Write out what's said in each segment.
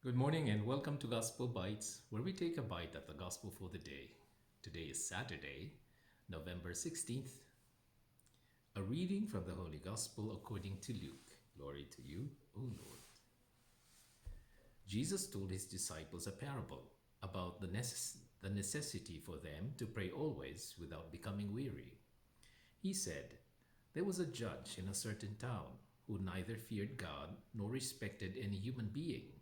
Good morning and welcome to Gospel Bytes, where we take a bite at the gospel for the day. Today is Saturday, November 16th. A reading from the Holy Gospel according to Luke. Glory to you, O Lord. Jesus told his disciples a parable about the necessity for them to pray always without becoming weary. He said, "There was a judge in a certain town who neither feared God nor respected any human being.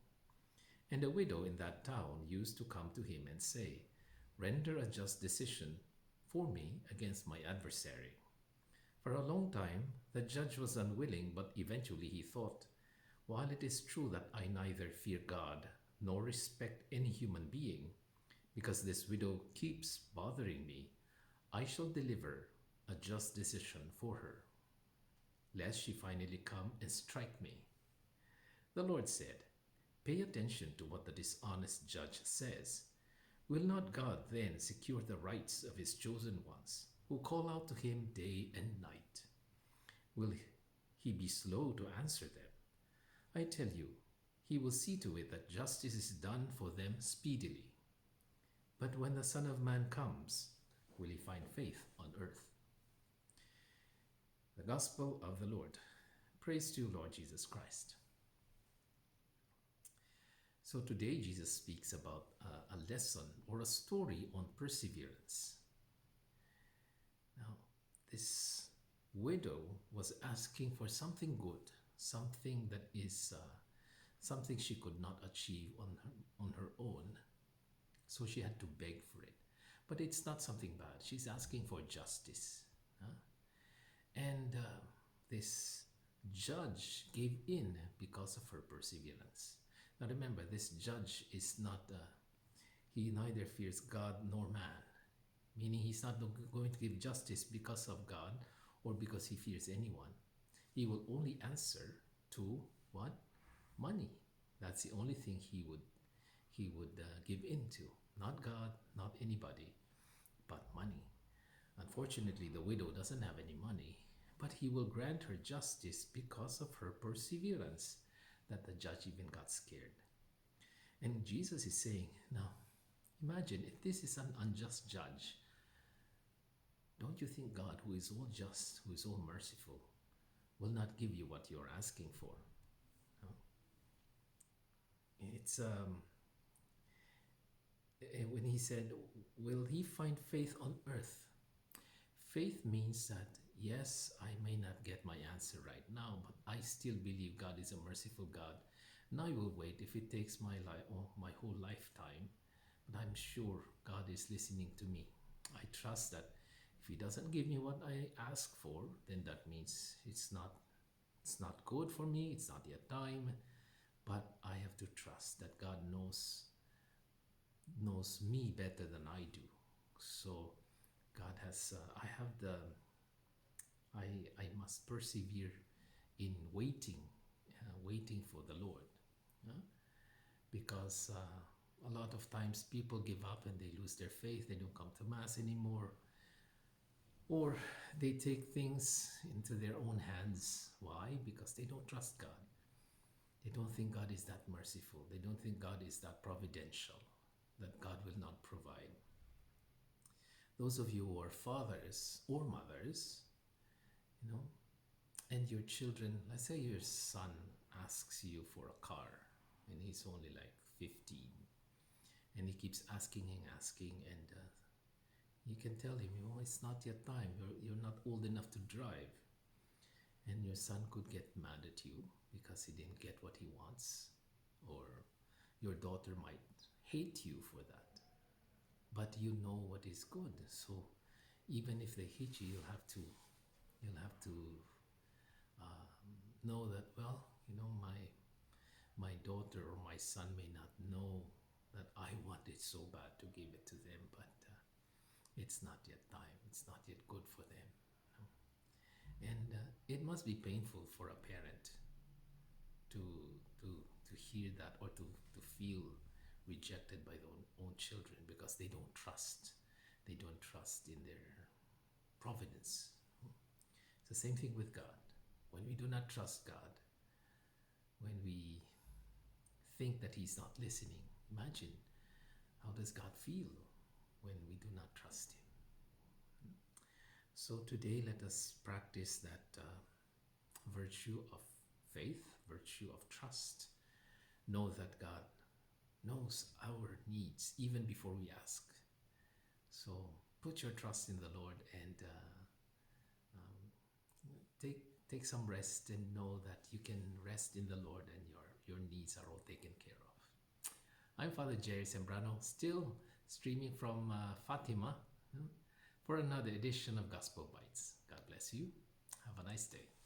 And a widow in that town used to come to him and say, 'Render a just decision for me against my adversary.' For a long time the judge was unwilling, but eventually he thought, 'While it is true that I neither fear God nor respect any human being, because this widow keeps bothering me, I shall deliver a just decision for her, lest she finally come and strike me.' The Lord said, 'Pay attention to what the dishonest judge says. Will not God then secure the rights of his chosen ones, who call out to him day and night? Will he be slow to answer them? I tell you, he will see to it that justice is done for them speedily. But when the Son of Man comes, will he find faith on earth?'" The Gospel of the Lord. Praise to you, Lord Jesus Christ. So today Jesus speaks about a lesson or a story on perseverance. Now, this widow was asking for something good, something that is something she could not achieve on her own. So she had to beg for it. But it's not something bad. She's asking for justice. Huh? And this judge gave in because of her perseverance. Now remember, this judge is not, he neither fears God nor man, meaning he's not going to give justice because of God or because he fears anyone. He will only answer to what? Money. That's the only thing he would give into. Not God, not anybody, but money. Unfortunately, the widow doesn't have any money, but he will grant her justice because of her perseverance, that the judge even got scared. And Jesus is saying, now, imagine if this is an unjust judge, don't you think God, who is all just, who is all merciful, will not give you what you're asking for? No? It's when he said, "Will he find faith on earth?" Faith means that yes, I may not get my answer right now, but I still believe God is a merciful God, and I will wait if it takes my life or my whole lifetime. But I'm sure God is listening to me. I trust that if He doesn't give me what I ask for, then that means it's not good for me. It's not yet time. But I have to trust that God knows me better than I do. So God has, I must persevere in waiting for the Lord. Yeah? Because a lot of times people give up and they lose their faith, they don't come to Mass anymore, or they take things into their own hands. Why? Because they don't trust God. They don't think God is that merciful. They don't think God is that providential, that God will not provide. Those of you who are fathers or mothers, and your children, let's say your son asks you for a car and he's only like 15, and he keeps asking and asking, and you can tell him, it's not yet time, you're not old enough to drive. And your son could get mad at you because he didn't get what he wants, or your daughter might hate you for that. But you know what is good, so even if they hate you, you'll have to know that, my daughter or my son may not know that I want it so bad to give it to them, but it's not yet time. It's not yet good for them. And it must be painful for a parent to hear that, or to feel rejected by their own children, because they don't trust. They don't trust in their providence. It's the same thing with God. When we do not trust God, when we think that He's not listening. Imagine, how does God feel when we do not trust Him? So today, let us practice that virtue of faith, virtue of trust. Know that God knows our needs even before we ask. So put your trust in the Lord and take some rest, and know that you can rest in the Lord and your needs are all taken care of. I'm Father Jerry Sembrano, still streaming from Fatima for another edition of Gospel Bytes. God bless you. Have a nice day.